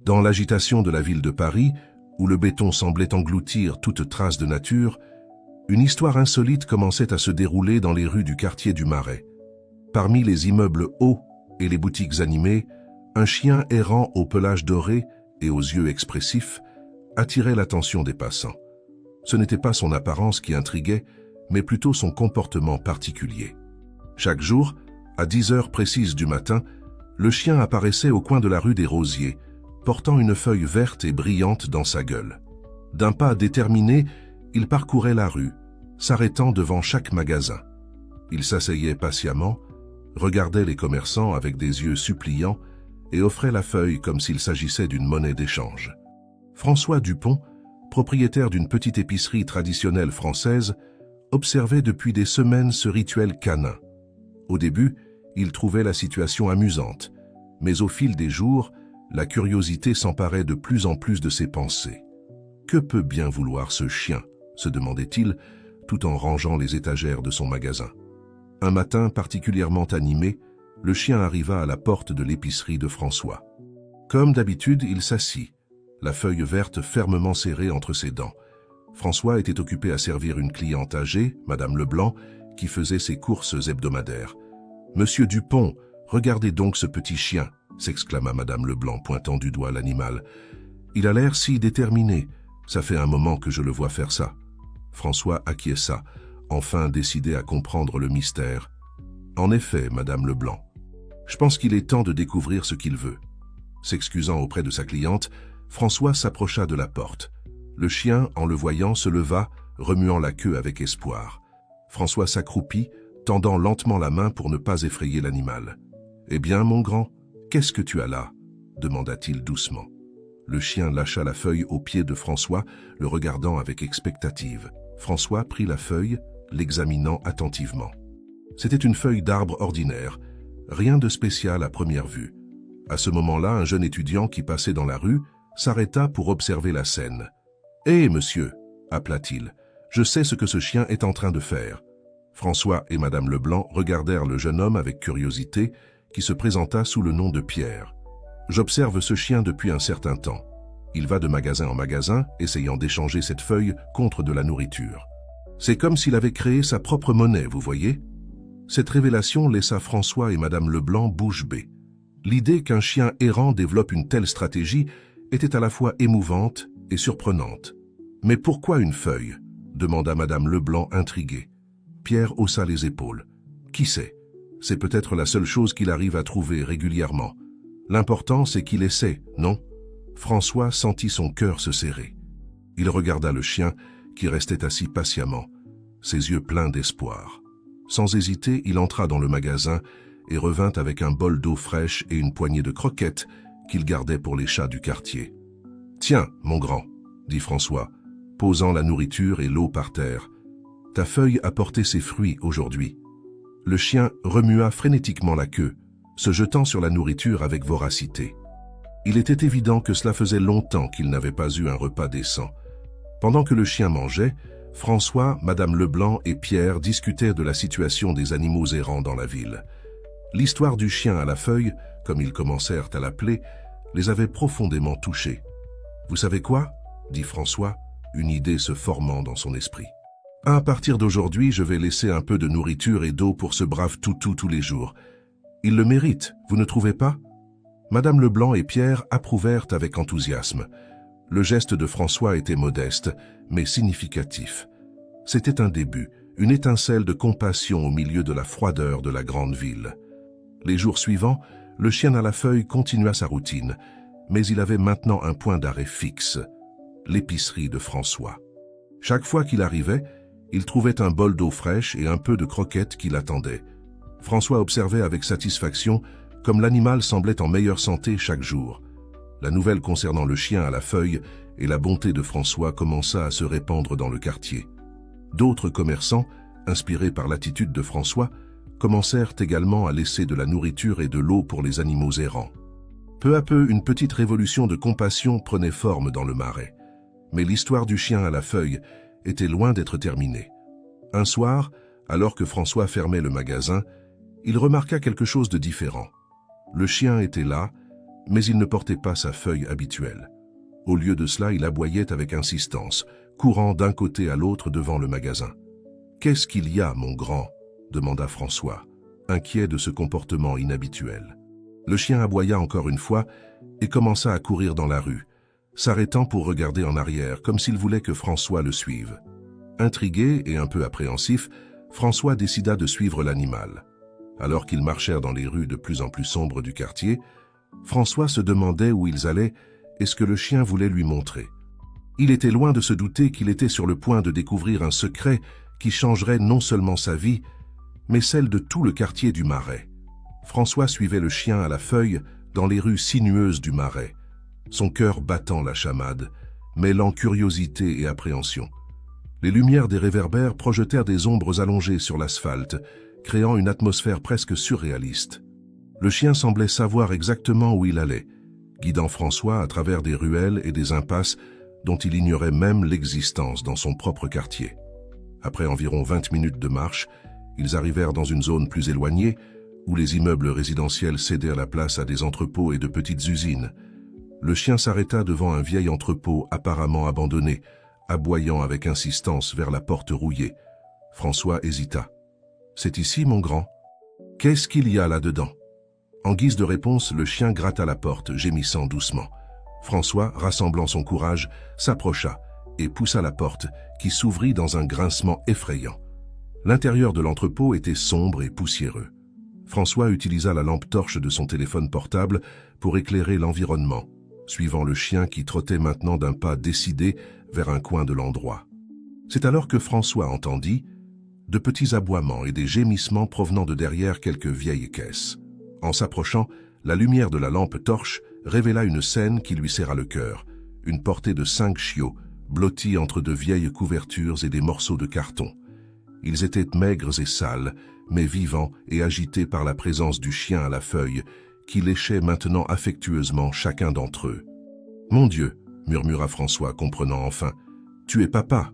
Dans l'agitation de la ville de Paris, où le béton semblait engloutir toute trace de nature, une histoire insolite commençait à se dérouler dans les rues du quartier du Marais. Parmi les immeubles hauts et les boutiques animées, un chien errant au pelage doré et aux yeux expressifs attirait l'attention des passants. Ce n'était pas son apparence qui intriguait, mais plutôt son comportement particulier. Chaque jour, à 10 heures précises du matin, le chien apparaissait au coin de la rue des Rosiers, portant une feuille verte et brillante dans sa gueule. D'un pas déterminé, il parcourait la rue, s'arrêtant devant chaque magasin. Il s'asseyait patiemment, regardait les commerçants avec des yeux suppliants et offrait la feuille comme s'il s'agissait d'une monnaie d'échange. François Dupont, propriétaire d'une petite épicerie traditionnelle française, observait depuis des semaines ce rituel canin. Au début, il trouvait la situation amusante, mais au fil des jours, la curiosité s'emparait de plus en plus de ses pensées. Que peut bien vouloir ce chien, se demandait-il, tout en rangeant les étagères de son magasin. Un matin particulièrement animé, le chien arriva à la porte de l'épicerie de François. Comme d'habitude, il s'assit, la feuille verte fermement serrée entre ses dents. François était occupé à servir une cliente âgée, Madame Leblanc, qui faisait ses courses hebdomadaires. « Monsieur Dupont, regardez donc ce petit chien !» s'exclama Madame Leblanc, pointant du doigt l'animal. « Il a l'air si déterminé. Ça fait un moment que je le vois faire ça. » François acquiesça, enfin décidé à comprendre le mystère. « En effet, Madame Leblanc, je pense qu'il est temps de découvrir ce qu'il veut. » S'excusant auprès de sa cliente, François s'approcha de la porte. Le chien, en le voyant, se leva, remuant la queue avec espoir. François s'accroupit, tendant lentement la main pour ne pas effrayer l'animal. « Eh bien, mon grand, qu'est-ce que tu as là ?» demanda-t-il doucement. Le chien lâcha la feuille aux pieds de François, le regardant avec expectative. François prit la feuille, l'examinant attentivement. C'était une feuille d'arbre ordinaire, rien de spécial à première vue. À ce moment-là, un jeune étudiant qui passait dans la rue s'arrêta pour observer la scène. « Hé, monsieur !» appela-t-il. « Je sais ce que ce chien est en train de faire. » François et Madame Leblanc regardèrent le jeune homme avec curiosité, qui se présenta sous le nom de Pierre. « J'observe ce chien depuis un certain temps. Il va de magasin en magasin, essayant d'échanger cette feuille contre de la nourriture. C'est comme s'il avait créé sa propre monnaie, vous voyez ?» Cette révélation laissa François et Madame Leblanc bouche bée. L'idée qu'un chien errant développe une telle stratégie était à la fois émouvante et surprenante. « Mais pourquoi une feuille ?» demanda Madame Leblanc intriguée. Pierre haussa les épaules. « Qui sait? C'est peut-être la seule chose qu'il arrive à trouver régulièrement. L'important, c'est qu'il essaie, non ?» François sentit son cœur se serrer. Il regarda le chien qui restait assis patiemment, ses yeux pleins d'espoir. Sans hésiter, il entra dans le magasin et revint avec un bol d'eau fraîche et une poignée de croquettes qu'il gardait pour les chats du quartier. « Tiens, mon grand, » dit François, posant la nourriture et l'eau par terre. « Ta feuille a porté ses fruits aujourd'hui. » Le chien remua frénétiquement la queue, se jetant sur la nourriture avec voracité. Il était évident que cela faisait longtemps qu'il n'avait pas eu un repas décent. Pendant que le chien mangeait, François, Madame Leblanc et Pierre discutaient de la situation des animaux errants dans la ville. L'histoire du chien à la feuille, comme ils commencèrent à l'appeler, les avait profondément touchés. « Vous savez quoi ?» dit François, une idée se formant dans son esprit. « À partir d'aujourd'hui, je vais laisser un peu de nourriture et d'eau pour ce brave toutou tous les jours. Il le mérite, vous ne trouvez pas ?» Madame Leblanc et Pierre approuvèrent avec enthousiasme. Le geste de François était modeste, mais significatif. C'était un début, une étincelle de compassion au milieu de la froideur de la grande ville. Les jours suivants, le chien à la feuille continua sa routine, mais il avait maintenant un point d'arrêt fixe, l'épicerie de François. Chaque fois qu'il arrivait, il trouvait un bol d'eau fraîche et un peu de croquettes qui l'attendaient. François observait avec satisfaction comme l'animal semblait en meilleure santé chaque jour. La nouvelle concernant le chien à la feuille et la bonté de François commença à se répandre dans le quartier. D'autres commerçants, inspirés par l'attitude de François, commencèrent également à laisser de la nourriture et de l'eau pour les animaux errants. Peu à peu, une petite révolution de compassion prenait forme dans le Marais. Mais l'histoire du chien à la feuille était loin d'être terminée. Un soir, alors que François fermait le magasin, il remarqua quelque chose de différent. Le chien était là, Mais il ne portait pas sa feuille habituelle. Au lieu de cela, il aboyait avec insistance, courant d'un côté à l'autre devant le magasin. « Qu'est-ce qu'il y a, mon grand ?» demanda François, inquiet de ce comportement inhabituel. Le chien aboya encore une fois et commença à courir dans la rue, s'arrêtant pour regarder en arrière, comme s'il voulait que François le suive. Intrigué et un peu appréhensif, François décida de suivre l'animal. Alors qu'ils marchèrent dans les rues de plus en plus sombres du quartier, François se demandait où ils allaient et ce que le chien voulait lui montrer. Il était loin de se douter qu'il était sur le point de découvrir un secret qui changerait non seulement sa vie, mais celle de tout le quartier du Marais. François suivait le chien à la feuille dans les rues sinueuses du Marais, son cœur battant la chamade, mêlant curiosité et appréhension. Les lumières des réverbères projetèrent des ombres allongées sur l'asphalte, créant une atmosphère presque surréaliste. Le chien semblait savoir exactement où il allait, guidant François à travers des ruelles et des impasses dont il ignorait même l'existence dans son propre quartier. Après environ 20 minutes de marche, ils arrivèrent dans une zone plus éloignée où les immeubles résidentiels cédèrent la place à des entrepôts et de petites usines. Le chien s'arrêta devant un vieil entrepôt apparemment abandonné, aboyant avec insistance vers la porte rouillée. François hésita. « C'est ici, mon grand ? Qu'est-ce qu'il y a là-dedans ?» En guise de réponse, le chien gratta la porte, gémissant doucement. François, rassemblant son courage, s'approcha et poussa la porte, qui s'ouvrit dans un grincement effrayant. L'intérieur de l'entrepôt était sombre et poussiéreux. François utilisa la lampe torche de son téléphone portable pour éclairer l'environnement, suivant le chien qui trottait maintenant d'un pas décidé vers un coin de l'endroit. C'est alors que François entendit de petits aboiements et des gémissements provenant de derrière quelques vieilles caisses. En s'approchant, la lumière de la lampe torche révéla une scène qui lui serra le cœur, une portée de 5 chiots, blottis entre de vieilles couvertures et des morceaux de carton. Ils étaient maigres et sales, mais vivants et agités par la présence du chien à la feuille, qui léchait maintenant affectueusement chacun d'entre eux. « Mon Dieu !» murmura François, comprenant enfin. « Tu es papa ?»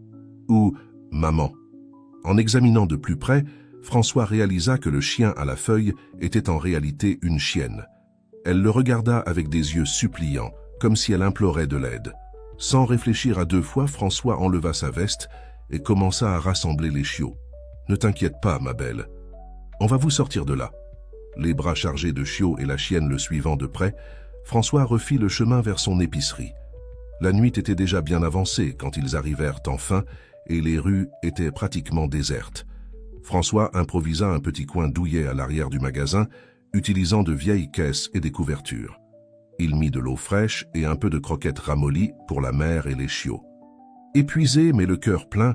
ou « maman ?» En examinant de plus près, François réalisa que le chien à la feuille était en réalité une chienne. Elle le regarda avec des yeux suppliants, comme si elle implorait de l'aide. Sans réfléchir à 2 fois, François enleva sa veste et commença à rassembler les chiots. « Ne t'inquiète pas, ma belle. On va vous sortir de là. » Les bras chargés de chiots et la chienne le suivant de près, François refit le chemin vers son épicerie. La nuit était déjà bien avancée quand ils arrivèrent enfin et les rues étaient pratiquement désertes. François improvisa un petit coin douillet à l'arrière du magasin, utilisant de vieilles caisses et des couvertures. Il mit de l'eau fraîche et un peu de croquettes ramollies pour la mère et les chiots. Épuisé mais le cœur plein,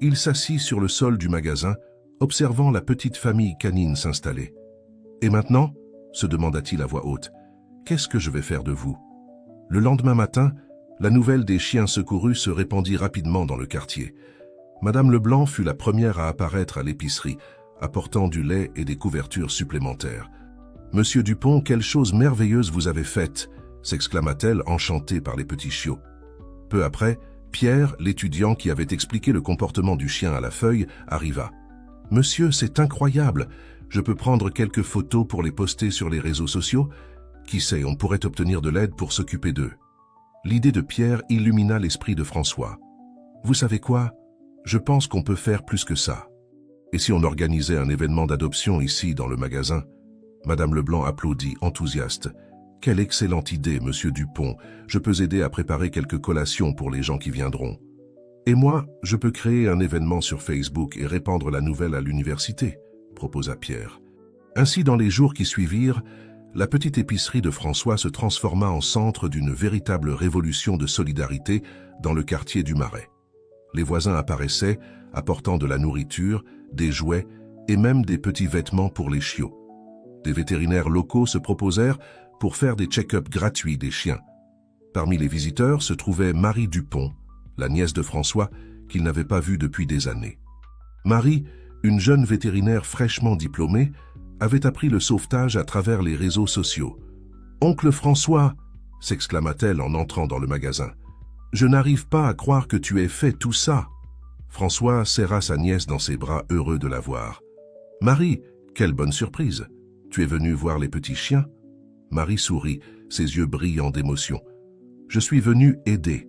il s'assit sur le sol du magasin, observant la petite famille canine s'installer. « Et maintenant ?» se demanda-t-il à voix haute. « Qu'est-ce que je vais faire de vous ?» Le lendemain matin, la nouvelle des chiens secourus se répandit rapidement dans le quartier. Madame Leblanc fut la première à apparaître à l'épicerie, apportant du lait et des couvertures supplémentaires. « Monsieur Dupont, quelle chose merveilleuse vous avez faite !» s'exclama-t-elle, enchantée par les petits chiots. Peu après, Pierre, l'étudiant qui avait expliqué le comportement du chien à la feuille, arriva. « Monsieur, c'est incroyable! Je peux prendre quelques photos pour les poster sur les réseaux sociaux? Qui sait, on pourrait obtenir de l'aide pour s'occuper d'eux. » L'idée de Pierre illumina l'esprit de François. « Vous savez quoi? Je pense qu'on peut faire plus que ça. Et si on organisait un événement d'adoption ici, dans le magasin ?» Madame Leblanc applaudit, enthousiaste. « Quelle excellente idée, monsieur Dupont. Je peux aider à préparer quelques collations pour les gens qui viendront. Et moi, je peux créer un événement sur Facebook et répandre la nouvelle à l'université, » proposa Pierre. Ainsi, dans les jours qui suivirent, la petite épicerie de François se transforma en centre d'une véritable révolution de solidarité dans le quartier du Marais. Les voisins apparaissaient, apportant de la nourriture, des jouets et même des petits vêtements pour les chiots. Des vétérinaires locaux se proposèrent pour faire des check-ups gratuits des chiens. Parmi les visiteurs se trouvait Marie Dupont, la nièce de François, qu'il n'avait pas vue depuis des années. Marie, une jeune vétérinaire fraîchement diplômée, avait appris le sauvetage à travers les réseaux sociaux. « Oncle François !» s'exclama-t-elle en entrant dans le magasin. « Je n'arrive pas à croire que tu aies fait tout ça !» François serra sa nièce dans ses bras, heureux de la voir. « Marie, quelle bonne surprise! Tu es venue voir les petits chiens ?» Marie sourit, ses yeux brillants d'émotion. « Je suis venu aider.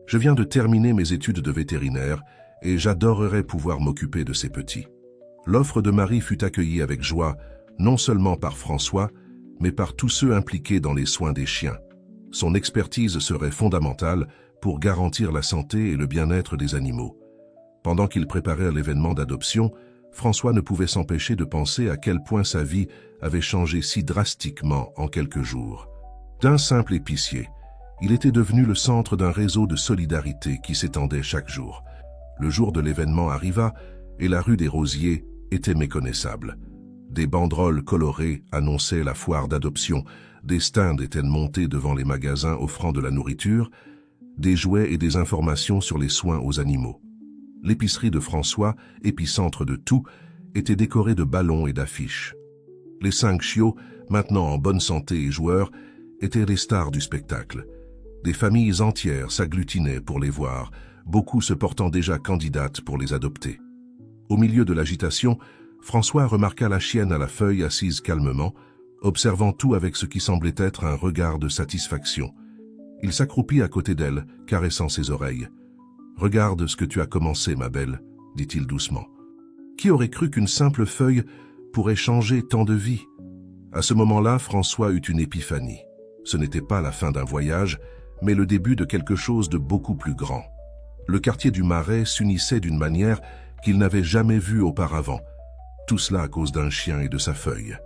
Je viens de terminer mes études de vétérinaire et j'adorerais pouvoir m'occuper de ces petits. » L'offre de Marie fut accueillie avec joie, non seulement par François, mais par tous ceux impliqués dans les soins des chiens. Son expertise serait fondamentale pour garantir la santé et le bien-être des animaux. Pendant qu'il préparait l'événement d'adoption, François ne pouvait s'empêcher de penser à quel point sa vie avait changé si drastiquement en quelques jours. D'un simple épicier, il était devenu le centre d'un réseau de solidarité qui s'étendait chaque jour. Le jour de l'événement arriva et la rue des Rosiers était méconnaissable. Des banderoles colorées annonçaient la foire d'adoption, des stands étaient montés devant les magasins offrant de la nourriture, des jouets et des informations sur les soins aux animaux. L'épicerie de François, épicentre de tout, était décorée de ballons et d'affiches. Les 5 chiots, maintenant en bonne santé et joueurs, étaient les stars du spectacle. Des familles entières s'agglutinaient pour les voir, beaucoup se portant déjà candidates pour les adopter. Au milieu de l'agitation, François remarqua la chienne à la feuille assise calmement, observant tout avec ce qui semblait être un regard de satisfaction. Il s'accroupit à côté d'elle, caressant ses oreilles. « Regarde ce que tu as commencé, ma belle, » dit-il doucement. Qui aurait cru qu'une simple feuille pourrait changer tant de vies? À ce moment-là, François eut une épiphanie. Ce n'était pas la fin d'un voyage, mais le début de quelque chose de beaucoup plus grand. Le quartier du Marais s'unissait d'une manière qu'il n'avait jamais vue auparavant. Tout cela à cause d'un chien et de sa feuille.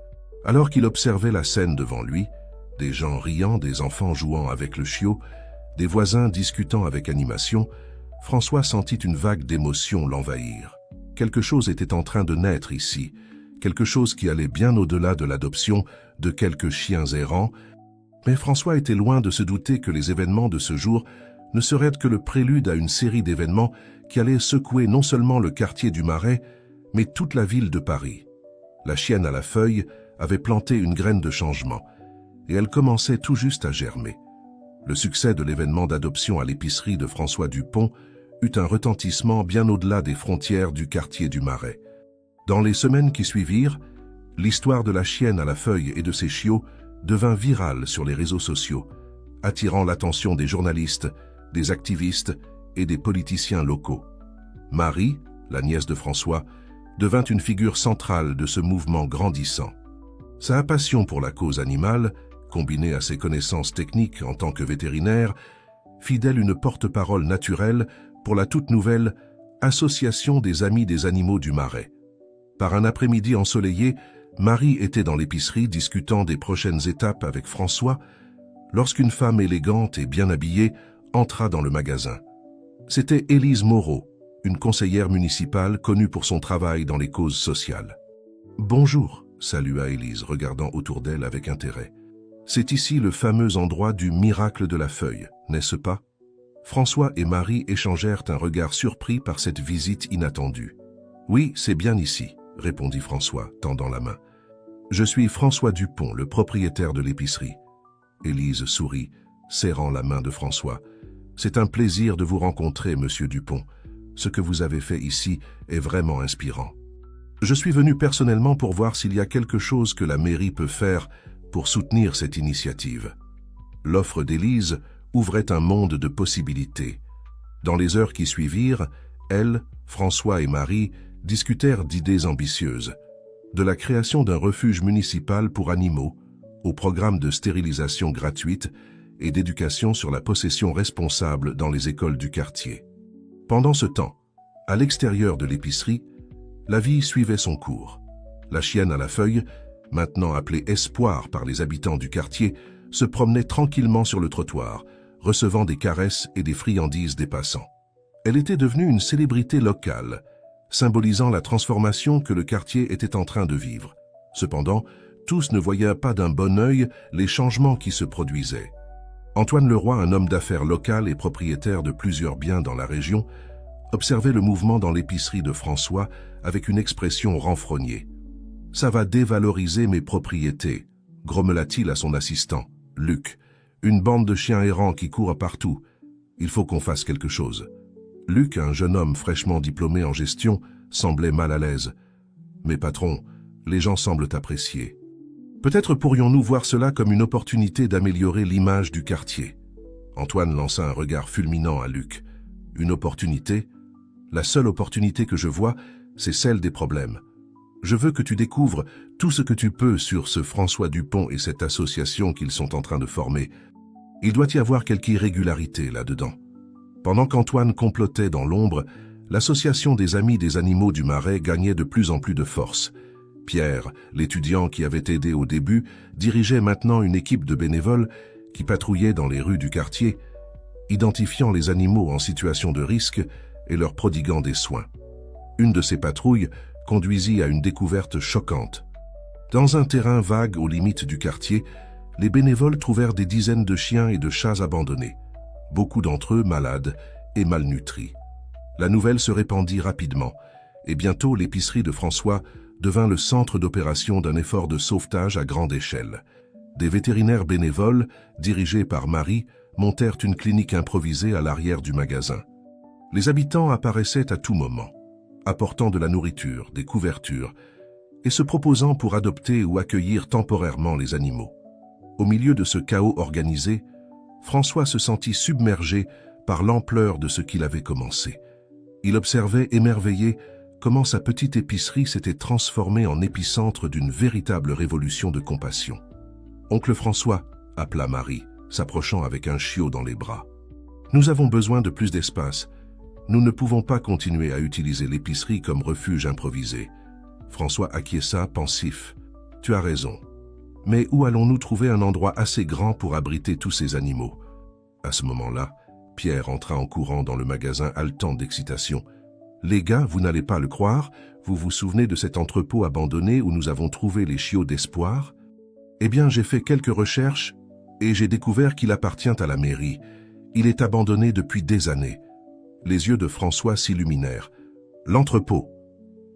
Alors qu'il observait la scène devant lui, des gens riant, des enfants jouant avec le chiot, des voisins discutant avec animation, François sentit une vague d'émotion l'envahir. Quelque chose était en train de naître ici, quelque chose qui allait bien au-delà de l'adoption de quelques chiens errants, mais François était loin de se douter que les événements de ce jour ne seraient que le prélude à une série d'événements qui allaient secouer non seulement le quartier du Marais, mais toute la ville de Paris. La chienne à la feuille avait planté une graine de changement, et elle commençait tout juste à germer. Le succès de l'événement d'adoption à l'épicerie de François Dupont eut un retentissement bien au-delà des frontières du quartier du Marais. Dans les semaines qui suivirent, l'histoire de la chienne à la feuille et de ses chiots devint virale sur les réseaux sociaux, attirant l'attention des journalistes, des activistes et des politiciens locaux. Marie, la nièce de François, devint une figure centrale de ce mouvement grandissant. Sa passion pour la cause animale, combinée à ses connaissances techniques en tant que vétérinaire, fit d'elle une porte-parole naturelle pour la toute nouvelle Association des Amis des Animaux du Marais. Par un après-midi ensoleillé, Marie était dans l'épicerie discutant des prochaines étapes avec François, lorsqu'une femme élégante et bien habillée entra dans le magasin. C'était Élise Moreau, une conseillère municipale connue pour son travail dans les causes sociales. « Bonjour », salua Élise, regardant autour d'elle avec intérêt. « C'est ici le fameux endroit du miracle de la feuille, n'est-ce pas ?» François et Marie échangèrent un regard surpris par cette visite inattendue. « Oui, c'est bien ici », répondit François, tendant la main. « Je suis François Dupont, le propriétaire de l'épicerie. » Élise sourit, serrant la main de François. « C'est un plaisir de vous rencontrer, monsieur Dupont. Ce que vous avez fait ici est vraiment inspirant. Je suis venu personnellement pour voir s'il y a quelque chose que la mairie peut faire pour soutenir cette initiative. » L'offre d'Élise ouvrait un monde de possibilités. Dans les heures qui suivirent, elle, François et Marie discutèrent d'idées ambitieuses, de la création d'un refuge municipal pour animaux, au programme de stérilisation gratuite et d'éducation sur la possession responsable dans les écoles du quartier. Pendant ce temps, à l'extérieur de l'épicerie, la vie suivait son cours. La chienne à la feuille, maintenant appelée Espoir par les habitants du quartier, se promenait tranquillement sur le trottoir, recevant des caresses et des friandises des passants. Elle était devenue une célébrité locale, symbolisant la transformation que le quartier était en train de vivre. Cependant, tous ne voyaient pas d'un bon œil les changements qui se produisaient. Antoine Leroy, un homme d'affaires local et propriétaire de plusieurs biens dans la région, observait le mouvement dans l'épicerie de François avec une expression renfrognée. « Ça va dévaloriser mes propriétés », grommela-t-il à son assistant, Luc. « Une bande de chiens errants qui courent partout. Il faut qu'on fasse quelque chose. » Luc, un jeune homme fraîchement diplômé en gestion, semblait mal à l'aise. « Mais patron, les gens semblent apprécier. » Peut-être pourrions-nous voir cela comme une opportunité d'améliorer l'image du quartier. Antoine lança un regard fulminant à Luc. Une opportunité? La seule opportunité que je vois, c'est celle des problèmes. Je veux que tu découvres tout ce que tu peux sur ce François Dupont et cette association qu'ils sont en train de former. Il doit y avoir quelque irrégularité là-dedans. Pendant qu'Antoine complotait dans l'ombre, l'association des Amis des Animaux du Marais gagnait de plus en plus de force. Pierre, l'étudiant qui avait aidé au début, dirigeait maintenant une équipe de bénévoles qui patrouillait dans les rues du quartier, identifiant les animaux en situation de risque et leur prodiguant des soins. Une de ces patrouilles conduisit à une découverte choquante. Dans un terrain vague aux limites du quartier, les bénévoles trouvèrent des dizaines de chiens et de chats abandonnés, beaucoup d'entre eux malades et malnutris. La nouvelle se répandit rapidement, et bientôt l'épicerie de François devint le centre d'opération d'un effort de sauvetage à grande échelle. Des vétérinaires bénévoles, dirigés par Marie, montèrent une clinique improvisée à l'arrière du magasin. Les habitants apparaissaient à tout moment, apportant de la nourriture, des couvertures, et se proposant pour adopter ou accueillir temporairement les animaux. Au milieu de ce chaos organisé, François se sentit submergé par l'ampleur de ce qu'il avait commencé. Il observait émerveillé comment sa petite épicerie s'était transformée en épicentre d'une véritable révolution de compassion. « Oncle François » appela Marie, s'approchant avec un chiot dans les bras. « Nous avons besoin de plus d'espace. Nous ne pouvons pas continuer à utiliser l'épicerie comme refuge improvisé. » François acquiesça, pensif. « Tu as raison. Mais où allons-nous trouver un endroit assez grand pour abriter tous ces animaux ?» À ce moment-là, Pierre entra en courant dans le magasin haletant d'excitation. « Les gars, vous n'allez pas le croire, vous vous souvenez de cet entrepôt abandonné où nous avons trouvé les chiots d'espoir? Eh bien, j'ai fait quelques recherches et j'ai découvert qu'il appartient à la mairie. Il est abandonné depuis des années. » Les yeux de François s'illuminèrent. « L'entrepôt?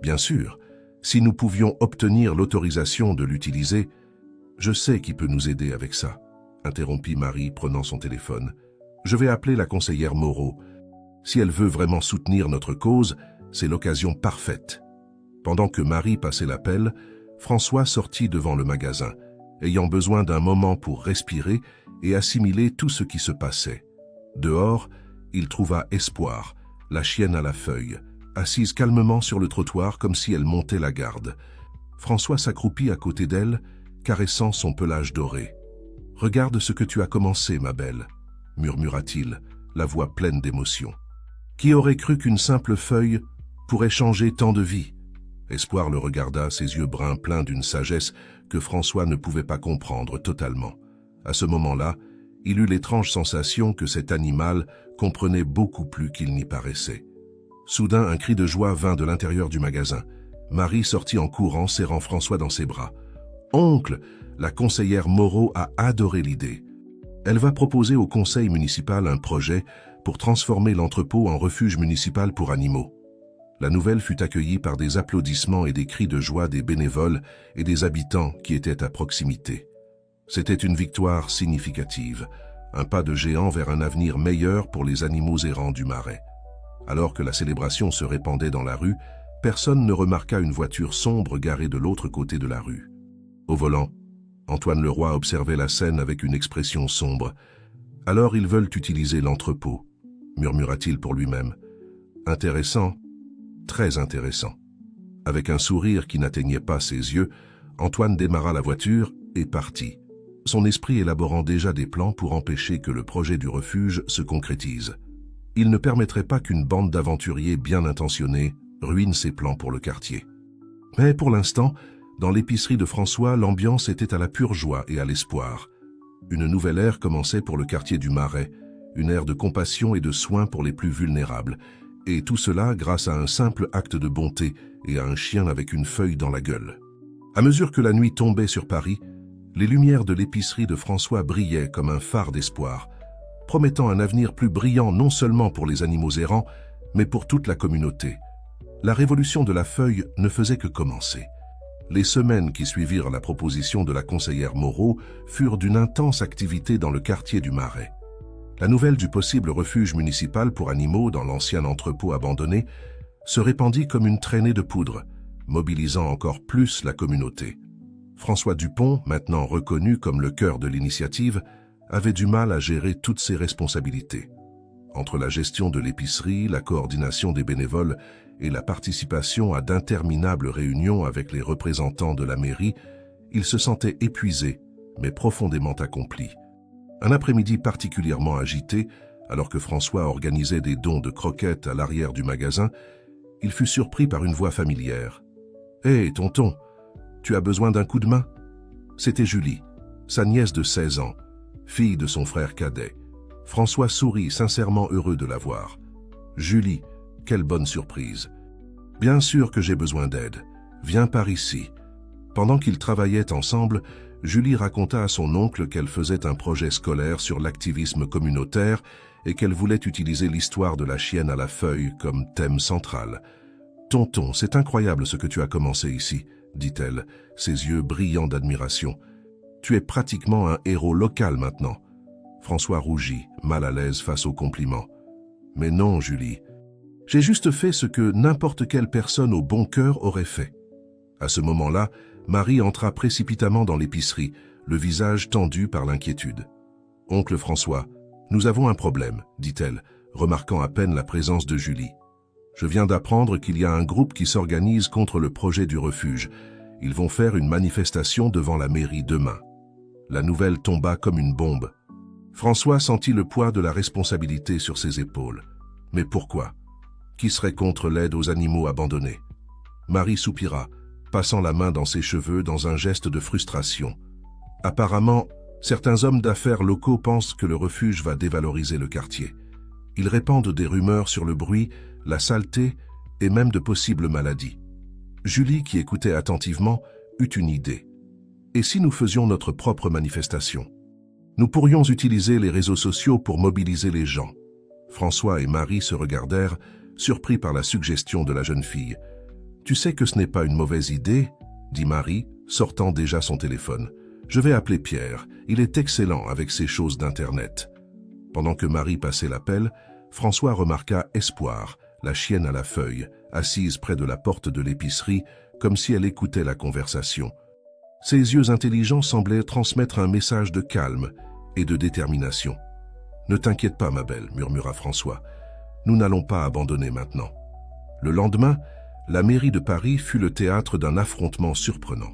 Bien sûr, si nous pouvions obtenir l'autorisation de l'utiliser. »« Je sais qui peut nous aider avec ça, » interrompit Marie, prenant son téléphone. « Je vais appeler la conseillère Moreau. Si elle veut vraiment soutenir notre cause, c'est l'occasion parfaite. » Pendant que Marie passait l'appel, François sortit devant le magasin, ayant besoin d'un moment pour respirer et assimiler tout ce qui se passait. Dehors, il trouva Espoir, la chienne à la feuille, assise calmement sur le trottoir comme si elle montait la garde. François s'accroupit à côté d'elle, caressant son pelage doré. « Regarde ce que tu as commencé, ma belle, » murmura-t-il, la voix pleine d'émotion. « Qui aurait cru qu'une simple feuille pourrait changer tant de vies ?» Espoir le regarda, ses yeux bruns pleins d'une sagesse que François ne pouvait pas comprendre totalement. À ce moment-là, il eut l'étrange sensation que cet animal comprenait beaucoup plus qu'il n'y paraissait. Soudain, un cri de joie vint de l'intérieur du magasin. Marie sortit en courant, serrant François dans ses bras. « Oncle, la conseillère Moreau a adoré l'idée. Elle va proposer au conseil municipal un projet pour transformer l'entrepôt en refuge municipal pour animaux. » La nouvelle fut accueillie par des applaudissements et des cris de joie des bénévoles et des habitants qui étaient à proximité. C'était une victoire significative, un pas de géant vers un avenir meilleur pour les animaux errants du Marais. Alors que la célébration se répandait dans la rue, personne ne remarqua une voiture sombre garée de l'autre côté de la rue. Au volant, Antoine Leroy observait la scène avec une expression sombre. « Alors ils veulent utiliser l'entrepôt, » murmura-t-il pour lui-même. « Intéressant, très intéressant. » Avec un sourire qui n'atteignait pas ses yeux, Antoine démarra la voiture et partit, son esprit élaborant déjà des plans pour empêcher que le projet du refuge se concrétise. Il ne permettrait pas qu'une bande d'aventuriers bien intentionnés ruine ses plans pour le quartier. Mais pour l'instant, dans l'épicerie de François, l'ambiance était à la pure joie et à l'espoir. Une nouvelle ère commençait pour le quartier du Marais, une ère de compassion et de soins pour les plus vulnérables, et tout cela grâce à un simple acte de bonté et à un chien avec une feuille dans la gueule. À mesure que la nuit tombait sur Paris, les lumières de l'épicerie de François brillaient comme un phare d'espoir, promettant un avenir plus brillant non seulement pour les animaux errants, mais pour toute la communauté. La révolution de la feuille ne faisait que commencer. Les semaines qui suivirent la proposition de la conseillère Moreau furent d'une intense activité dans le quartier du Marais. La nouvelle du possible refuge municipal pour animaux dans l'ancien entrepôt abandonné se répandit comme une traînée de poudre, mobilisant encore plus la communauté. François Dupont, maintenant reconnu comme le cœur de l'initiative, avait du mal à gérer toutes ses responsabilités. Entre la gestion de l'épicerie, la coordination des bénévoles et la participation à d'interminables réunions avec les représentants de la mairie, il se sentait épuisé, mais profondément accompli. Un après-midi particulièrement agité, alors que François organisait des dons de croquettes à l'arrière du magasin, il fut surpris par une voix familière. « Hé, tonton, tu as besoin d'un coup de main ?» C'était Julie, sa nièce de 16 ans, fille de son frère cadet. François sourit, sincèrement heureux de la voir. « Julie, quelle bonne surprise. Bien sûr que j'ai besoin d'aide. Viens par ici. » Pendant qu'ils travaillaient ensemble, Julie raconta à son oncle qu'elle faisait un projet scolaire sur l'activisme communautaire et qu'elle voulait utiliser l'histoire de la chienne à la feuille comme thème central. « Tonton, c'est incroyable ce que tu as commencé ici, » dit-elle, ses yeux brillants d'admiration. « Tu es pratiquement un héros local maintenant. » François rougit, mal à l'aise face au compliment. « Mais non, Julie. J'ai juste fait ce que n'importe quelle personne au bon cœur aurait fait. » À ce moment-là, Marie entra précipitamment dans l'épicerie, le visage tendu par l'inquiétude. « Oncle François, nous avons un problème, » dit-elle, remarquant à peine la présence de Julie. « Je viens d'apprendre qu'il y a un groupe qui s'organise contre le projet du refuge. Ils vont faire une manifestation devant la mairie demain. » La nouvelle tomba comme une bombe. François sentit le poids de la responsabilité sur ses épaules. Mais pourquoi? Qui serait contre l'aide aux animaux abandonnés? Marie soupira, passant la main dans ses cheveux dans un geste de frustration. Apparemment, certains hommes d'affaires locaux pensent que le refuge va dévaloriser le quartier. Ils répandent des rumeurs sur le bruit, la saleté et même de possibles maladies. Julie, qui écoutait attentivement, eut une idée. Et si nous faisions notre propre manifestation? Nous pourrions utiliser les réseaux sociaux pour mobiliser les gens. François et Marie se regardèrent, surpris par la suggestion de la jeune fille. « Tu sais que ce n'est pas une mauvaise idée ?» dit Marie, sortant déjà son téléphone. « Je vais appeler Pierre, il est excellent avec ces choses d'Internet. » Pendant que Marie passait l'appel, François remarqua Espoir, la chienne à la feuille, assise près de la porte de l'épicerie, comme si elle écoutait la conversation. Ses yeux intelligents semblaient transmettre un message de calme et de détermination. « Ne t'inquiète pas, ma belle, » murmura François. « Nous n'allons pas abandonner maintenant. » Le lendemain, la mairie de Paris fut le théâtre d'un affrontement surprenant.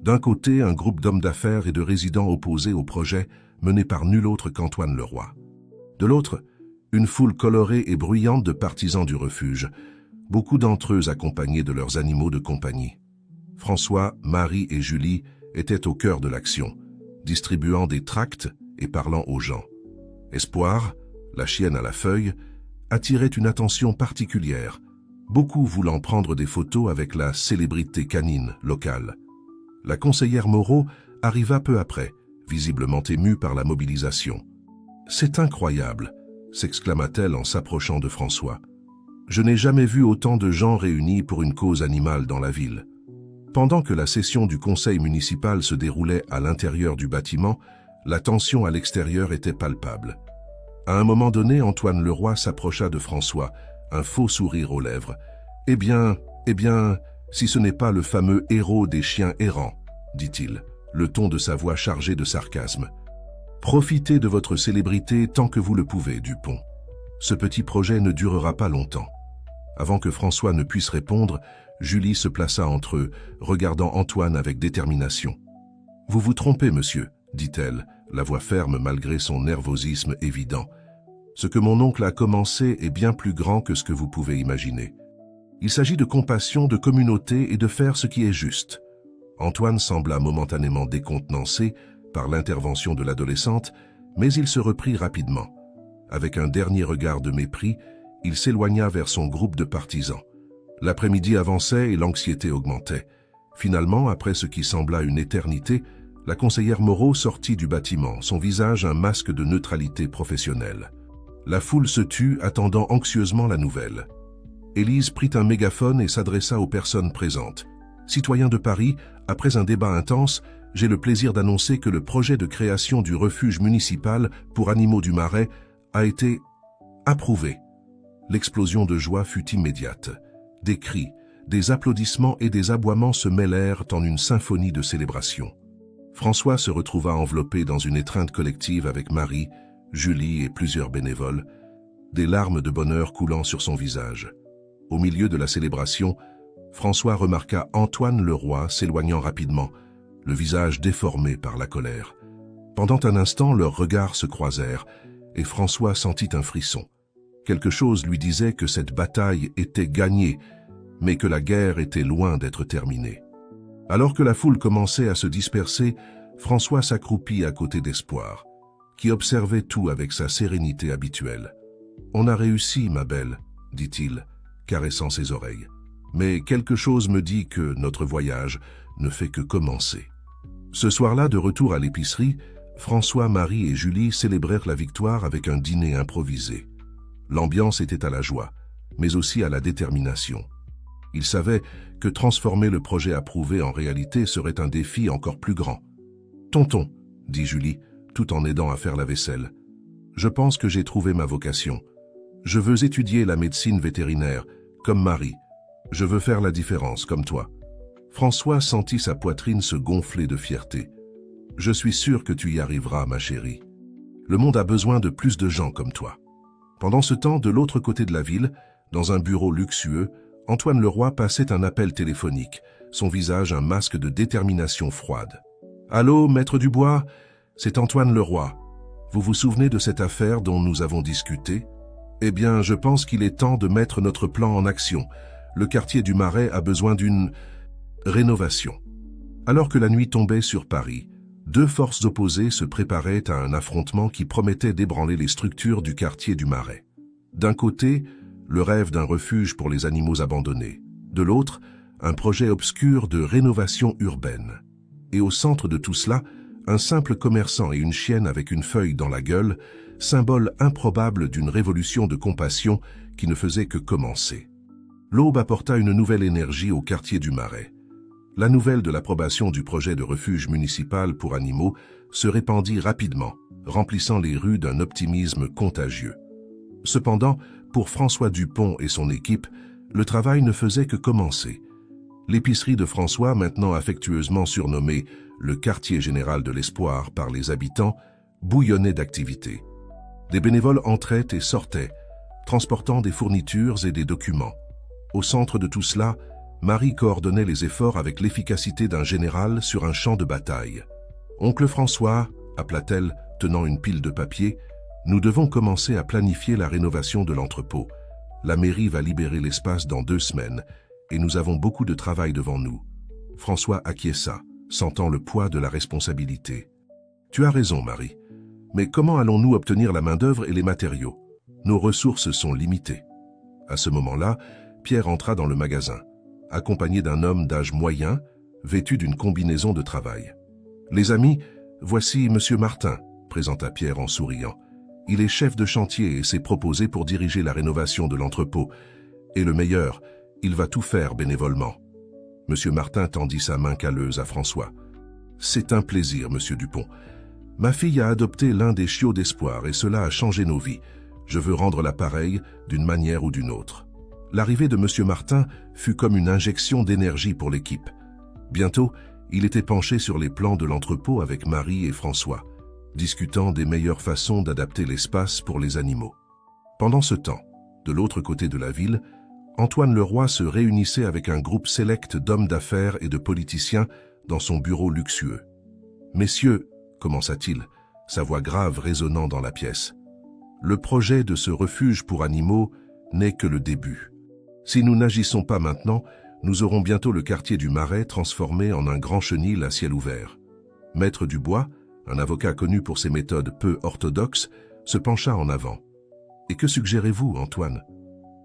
D'un côté, un groupe d'hommes d'affaires et de résidents opposés au projet, mené par nul autre qu'Antoine Leroy. De l'autre, une foule colorée et bruyante de partisans du refuge, beaucoup d'entre eux accompagnés de leurs animaux de compagnie. François, Marie et Julie étaient au cœur de l'action, distribuant des tracts et parlant aux gens. Espoir, la chienne à la feuille, attirait une attention particulière, beaucoup voulant prendre des photos avec la célébrité canine locale. La conseillère Moreau arriva peu après, visiblement émue par la mobilisation. « C'est incroyable !» s'exclama-t-elle en s'approchant de François. « Je n'ai jamais vu autant de gens réunis pour une cause animale dans la ville. » Pendant que la session du conseil municipal se déroulait à l'intérieur du bâtiment, la tension à l'extérieur était palpable. À un moment donné, Antoine Leroy s'approcha de François, un faux sourire aux lèvres. « Eh bien, si ce n'est pas le fameux héros des chiens errants, » dit-il, le ton de sa voix chargé de sarcasme. « Profitez de votre célébrité tant que vous le pouvez, Dupont. Ce petit projet ne durera pas longtemps. » Avant que François ne puisse répondre, Julie se plaça entre eux, regardant Antoine avec détermination. « Vous vous trompez, monsieur, » dit-elle, la voix ferme malgré son nervosisme évident. « Ce que mon oncle a commencé est bien plus grand que ce que vous pouvez imaginer. Il s'agit de compassion, de communauté et de faire ce qui est juste. » Antoine sembla momentanément décontenancé par l'intervention de l'adolescente, mais il se reprit rapidement. Avec un dernier regard de mépris, il s'éloigna vers son groupe de partisans. L'après-midi avançait et l'anxiété augmentait. Finalement, après ce qui sembla une éternité, la conseillère Moreau sortit du bâtiment, son visage un masque de neutralité professionnelle. La foule se tut, attendant anxieusement la nouvelle. Élise prit un mégaphone et s'adressa aux personnes présentes. « Citoyens de Paris, après un débat intense, j'ai le plaisir d'annoncer que le projet de création du refuge municipal pour animaux du Marais a été approuvé. » L'explosion de joie fut immédiate. Des cris, des applaudissements et des aboiements se mêlèrent en une symphonie de célébration. François se retrouva enveloppé dans une étreinte collective avec Marie, Julie et plusieurs bénévoles, des larmes de bonheur coulant sur son visage. Au milieu de la célébration, François remarqua Antoine Leroy s'éloignant rapidement, le visage déformé par la colère. Pendant un instant, leurs regards se croisèrent et François sentit un frisson. Quelque chose lui disait que cette bataille était gagnée, mais que la guerre était loin d'être terminée. Alors que la foule commençait à se disperser, François s'accroupit à côté d'Espoir, qui observait tout avec sa sérénité habituelle. « On a réussi, ma belle, » dit-il, caressant ses oreilles. « Mais quelque chose me dit que notre voyage ne fait que commencer. » Ce soir-là, de retour à l'épicerie, François, Marie et Julie célébrèrent la victoire avec un dîner improvisé. L'ambiance était à la joie, mais aussi à la détermination. Ils savaient que transformer le projet approuvé en réalité serait un défi encore plus grand. « Tonton, » dit Julie, tout en aidant à faire la vaisselle, « je pense que j'ai trouvé ma vocation. Je veux étudier la médecine vétérinaire, comme Marie. Je veux faire la différence, comme toi. » François sentit sa poitrine se gonfler de fierté. « Je suis sûr que tu y arriveras, ma chérie. Le monde a besoin de plus de gens comme toi. » Pendant ce temps, de l'autre côté de la ville, dans un bureau luxueux, Antoine Leroy passait un appel téléphonique, son visage un masque de détermination froide. « Allô, maître Dubois, c'est Antoine Leroy. Vous vous souvenez de cette affaire dont nous avons discuté? Eh bien, je pense qu'il est temps de mettre notre plan en action. Le quartier du Marais a besoin d'une rénovation. » Alors que la nuit tombait sur Paris, deux forces opposées se préparaient à un affrontement qui promettait d'ébranler les structures du quartier du Marais. D'un côté, le rêve d'un refuge pour les animaux abandonnés. De l'autre, un projet obscur de rénovation urbaine. Et au centre de tout cela, un simple commerçant et une chienne avec une feuille dans la gueule, symbole improbable d'une révolution de compassion qui ne faisait que commencer. L'aube apporta une nouvelle énergie au quartier du Marais. La nouvelle de l'approbation du projet de refuge municipal pour animaux se répandit rapidement, remplissant les rues d'un optimisme contagieux. Cependant, pour François Dupont et son équipe, le travail ne faisait que commencer. L'épicerie de François, maintenant affectueusement surnommée le quartier général de l'espoir par les habitants, bouillonnait d'activité. Des bénévoles entraient et sortaient, transportant des fournitures et des documents. Au centre de tout cela, Marie coordonnait les efforts avec l'efficacité d'un général sur un champ de bataille. « Oncle François », appela-t-elle, tenant une pile de papier, « nous devons commencer à planifier la rénovation de l'entrepôt. La mairie va libérer l'espace dans 2 semaines et nous avons beaucoup de travail devant nous. » François acquiesça, sentant le poids de la responsabilité. « Tu as raison, Marie. Mais comment allons-nous obtenir la main-d'œuvre et les matériaux? Nos ressources sont limitées. » À ce moment-là, Pierre entra dans le magasin, accompagné d'un homme d'âge moyen, vêtu d'une combinaison de travail. « Les amis, voici Monsieur Martin, » présenta Pierre en souriant. « Il est chef de chantier et s'est proposé pour diriger la rénovation de l'entrepôt. Et le meilleur, il va tout faire bénévolement. » Monsieur Martin tendit sa main calleuse à François. « C'est un plaisir, Monsieur Dupont. Ma fille a adopté l'un des chiots d'espoir et cela a changé nos vies. Je veux rendre l'appareil d'une manière ou d'une autre. » L'arrivée de Monsieur Martin fut comme une injection d'énergie pour l'équipe. Bientôt, il était penché sur les plans de l'entrepôt avec Marie et François, discutant des meilleures façons d'adapter l'espace pour les animaux. Pendant ce temps, de l'autre côté de la ville, Antoine Leroy se réunissait avec un groupe sélect d'hommes d'affaires et de politiciens dans son bureau luxueux. « Messieurs, » commença-t-il, sa voix grave résonnant dans la pièce, « le projet de ce refuge pour animaux n'est que le début. Si nous n'agissons pas maintenant, nous aurons bientôt le quartier du Marais transformé en un grand chenil à ciel ouvert. » Maître Dubois, un avocat connu pour ses méthodes peu orthodoxes, se pencha en avant. « Et que suggérez-vous, Antoine ?»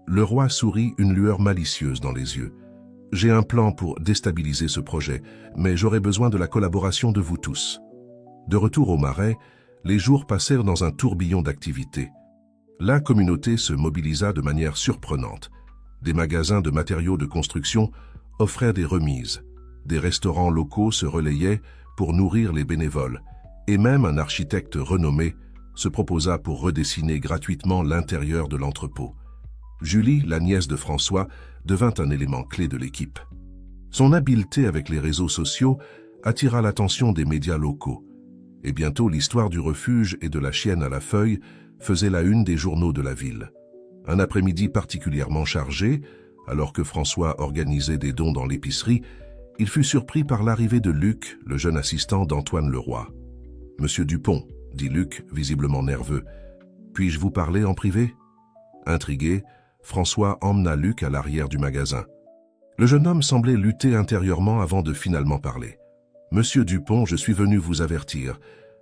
Le roi sourit, une lueur malicieuse dans les yeux. « J'ai un plan pour déstabiliser ce projet, mais j'aurai besoin de la collaboration de vous tous. » De retour au Marais, les jours passèrent dans un tourbillon d'activités. La communauté se mobilisa de manière surprenante. Des magasins de matériaux de construction offraient des remises. Des restaurants locaux se relayaient pour nourrir les bénévoles. Et même un architecte renommé se proposa pour redessiner gratuitement l'intérieur de l'entrepôt. Julie, la nièce de François, devint un élément clé de l'équipe. Son habileté avec les réseaux sociaux attira l'attention des médias locaux. Et bientôt, l'histoire du refuge et de la chienne à la feuille faisait la une des journaux de la ville. Un après-midi particulièrement chargé, alors que François organisait des dons dans l'épicerie, il fut surpris par l'arrivée de Luc, le jeune assistant d'Antoine Leroy. « Monsieur Dupont, » dit Luc, visiblement nerveux, « puis-je vous parler en privé ?» Intrigué, François emmena Luc à l'arrière du magasin. Le jeune homme semblait lutter intérieurement avant de finalement parler. « Monsieur Dupont, je suis venu vous avertir.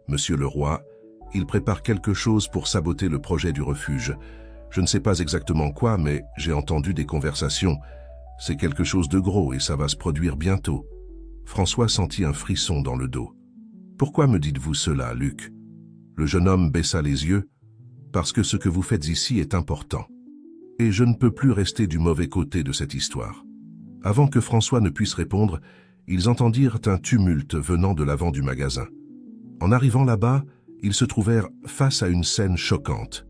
Monsieur Leroy, il prépare quelque chose pour saboter le projet du refuge. Je ne sais pas exactement quoi, mais j'ai entendu des conversations. C'est quelque chose de gros et ça va se produire bientôt. » François sentit un frisson dans le dos. « Pourquoi me dites-vous cela, Luc ?» Le jeune homme baissa les yeux. « Parce que ce que vous faites ici est important. Et je ne peux plus rester du mauvais côté de cette histoire. » Avant que François ne puisse répondre, ils entendirent un tumulte venant de l'avant du magasin. En arrivant là-bas, ils se trouvèrent face à une scène choquante.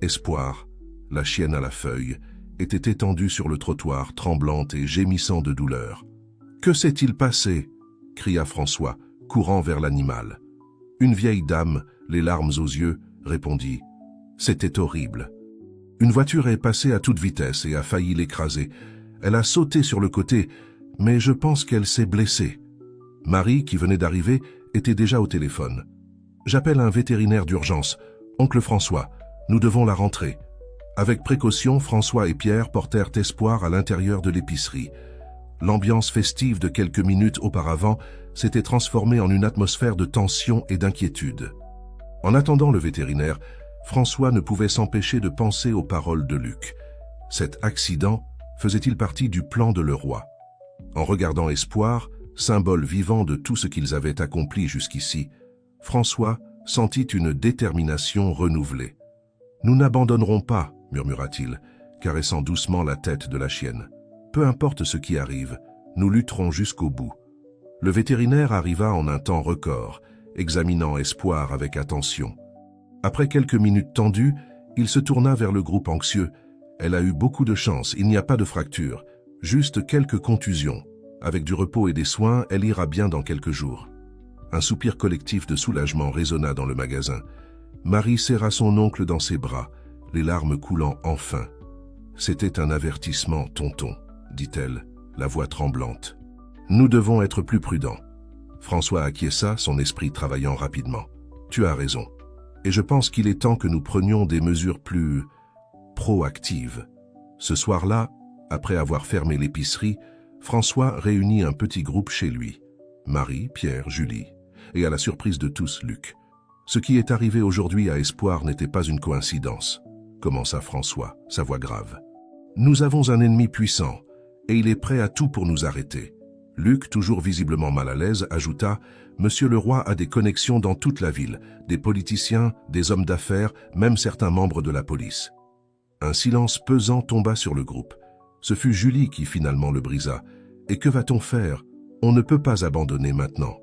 Espoir, la chienne à la feuille, était étendue sur le trottoir, tremblante et gémissant de douleur. « Que s'est-il passé ?» cria François, courant vers l'animal. Une vieille dame, les larmes aux yeux, répondit « C'était horrible. Une voiture est passée à toute vitesse et a failli l'écraser. Elle a sauté sur le côté, mais je pense qu'elle s'est blessée. » Marie, qui venait d'arriver, était déjà au téléphone. « J'appelle un vétérinaire d'urgence. Oncle François, nous devons la rentrer. » Avec précaution, François et Pierre portèrent Espoir à l'intérieur de l'épicerie. L'ambiance festive de quelques minutes auparavant s'était transformée en une atmosphère de tension et d'inquiétude. En attendant le vétérinaire, François ne pouvait s'empêcher de penser aux paroles de Luc. Cet accident faisait-il partie du plan de Leroy? En regardant Espoir, symbole vivant de tout ce qu'ils avaient accompli jusqu'ici, François sentit une détermination renouvelée. « Nous n'abandonnerons pas, » murmura-t-il, caressant doucement la tête de la chienne. « Peu importe ce qui arrive, nous lutterons jusqu'au bout. » Le vétérinaire arriva en un temps record, examinant Espoir avec attention. Après quelques minutes tendues, il se tourna vers le groupe anxieux. « Elle a eu beaucoup de chance, il n'y a pas de fracture, juste quelques contusions. Avec du repos et des soins, elle ira bien dans quelques jours. » Un soupir collectif de soulagement résonna dans le magasin. Marie serra son oncle dans ses bras, les larmes coulant enfin. « C'était un avertissement, tonton, » dit-elle, la voix tremblante. « Nous devons être plus prudents. » François acquiesça, son esprit travaillant rapidement. « Tu as raison. Et je pense qu'il est temps que nous prenions des mesures plus proactives. » Ce soir-là, après avoir fermé l'épicerie, François réunit un petit groupe chez lui. Marie, Pierre, Julie, et à la surprise de tous, Luc. « Ce qui est arrivé aujourd'hui à Espoir n'était pas une coïncidence, » commença François, sa voix grave. « Nous avons un ennemi puissant, et il est prêt à tout pour nous arrêter. » Luc, toujours visiblement mal à l'aise, ajouta « Monsieur Leroy a des connexions dans toute la ville, des politiciens, des hommes d'affaires, même certains membres de la police. » Un silence pesant tomba sur le groupe. Ce fut Julie qui finalement le brisa. « Et que va-t-on faire? On ne peut pas abandonner maintenant. »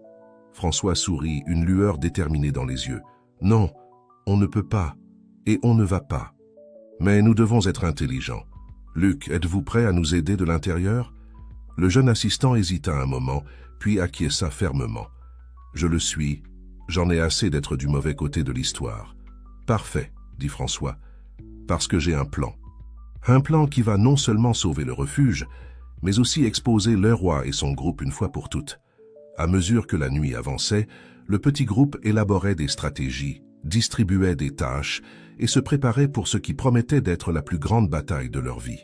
François sourit, une lueur déterminée dans les yeux. « Non, on ne peut pas, et on ne va pas. Mais nous devons être intelligents. Luc, êtes-vous prêt à nous aider de l'intérieur ?» Le jeune assistant hésita un moment, puis acquiesça fermement. « Je le suis. J'en ai assez d'être du mauvais côté de l'histoire. »« Parfait, » dit François, « parce que j'ai un plan. Un plan qui va non seulement sauver le refuge, mais aussi exposer Leroy et son groupe une fois pour toutes. » À mesure que la nuit avançait, le petit groupe élaborait des stratégies, distribuait des tâches et se préparait pour ce qui promettait d'être la plus grande bataille de leur vie.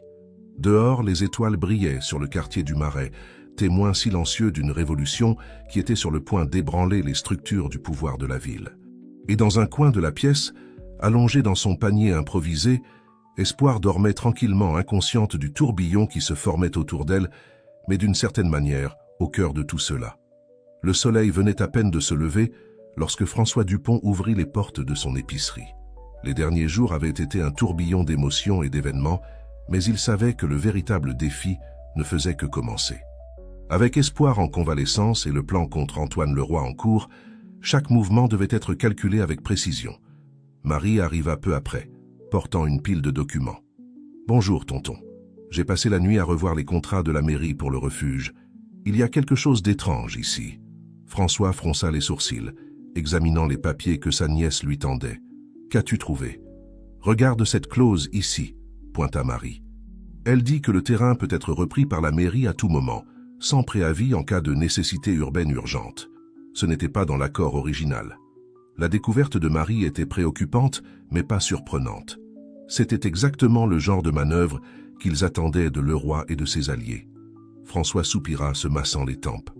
Dehors, les étoiles brillaient sur le quartier du Marais, témoin silencieux d'une révolution qui était sur le point d'ébranler les structures du pouvoir de la ville. Et dans un coin de la pièce, allongée dans son panier improvisé, Espoir dormait tranquillement, inconsciente du tourbillon qui se formait autour d'elle, mais d'une certaine manière, au cœur de tout cela. Le soleil venait à peine de se lever lorsque François Dupont ouvrit les portes de son épicerie. Les derniers jours avaient été un tourbillon d'émotions et d'événements, mais il savait que le véritable défi ne faisait que commencer. Avec Espoir en convalescence et le plan contre Antoine Leroy en cours, chaque mouvement devait être calculé avec précision. Marie arriva peu après, portant une pile de documents. Bonjour, tonton. J'ai passé la nuit à revoir les contrats de la mairie pour le refuge. Il y a quelque chose d'étrange ici. François fronça les sourcils, examinant les papiers que sa nièce lui tendait. Qu'as-tu trouvé? Regarde cette clause ici, pointa Marie. Elle dit que le terrain peut être repris par la mairie à tout moment, sans préavis en cas de nécessité urbaine urgente. Ce n'était pas dans l'accord original. La découverte de Marie était préoccupante, mais pas surprenante. C'était exactement le genre de manœuvre qu'ils attendaient de Leroy et de ses alliés. François soupira, se massant les tempes.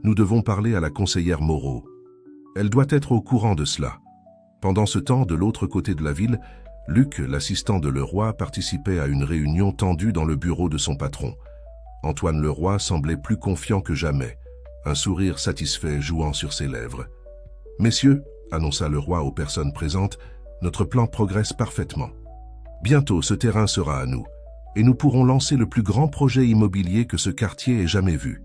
Nous devons parler à la conseillère Moreau. Elle doit être au courant de cela. Pendant ce temps, de l'autre côté de la ville, Luc, l'assistant de Leroy, participait à une réunion tendue dans le bureau de son patron. Antoine Leroy semblait plus confiant que jamais, un sourire satisfait jouant sur ses lèvres. « Messieurs, » annonça Leroy aux personnes présentes, « notre plan progresse parfaitement. Bientôt, ce terrain sera à nous, et nous pourrons lancer le plus grand projet immobilier que ce quartier ait jamais vu. »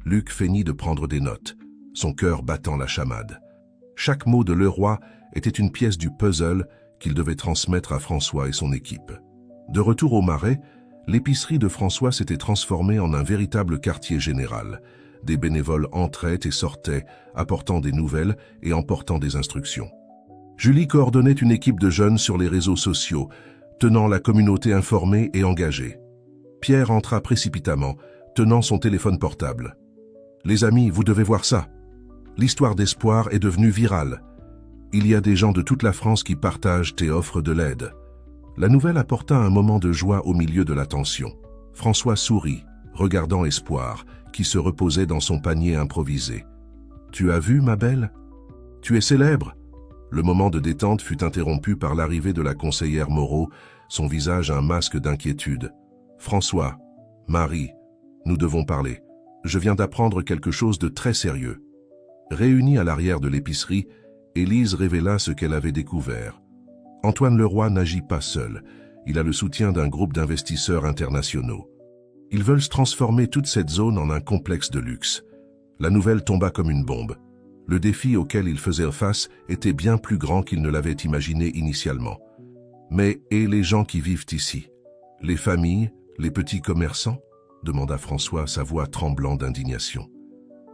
Luc feignit de prendre des notes, son cœur battant la chamade. Chaque mot de Leroy était une pièce du puzzle qu'il devait transmettre à François et son équipe. De retour au Marais, l'épicerie de François s'était transformée en un véritable quartier général. Des bénévoles entraient et sortaient, apportant des nouvelles et emportant des instructions. Julie coordonnait une équipe de jeunes sur les réseaux sociaux, tenant la communauté informée et engagée. Pierre entra précipitamment, tenant son téléphone portable. « Les amis, vous devez voir ça. L'histoire d'espoir est devenue virale. Il y a des gens de toute la France qui partagent et offrent de l'aide. » La nouvelle apporta un moment de joie au milieu de la tension. François sourit, regardant Espoir, qui se reposait dans son panier improvisé. « Tu as vu, ma belle? Tu es célèbre !» Le moment de détente fut interrompu par l'arrivée de la conseillère Moreau, son visage un masque d'inquiétude. « François, Marie, nous devons parler. Je viens d'apprendre quelque chose de très sérieux. » Réunis à l'arrière de l'épicerie, Élise révéla ce qu'elle avait découvert. Antoine Leroy n'agit pas seul. Il a le soutien d'un groupe d'investisseurs internationaux. Ils veulent transformer toute cette zone en un complexe de luxe. La nouvelle tomba comme une bombe. Le défi auquel il faisait face était bien plus grand qu'il ne l'avait imaginé initialement. Mais et les gens qui vivent ici? Les familles, les petits commerçants? Demanda François, sa voix tremblant d'indignation.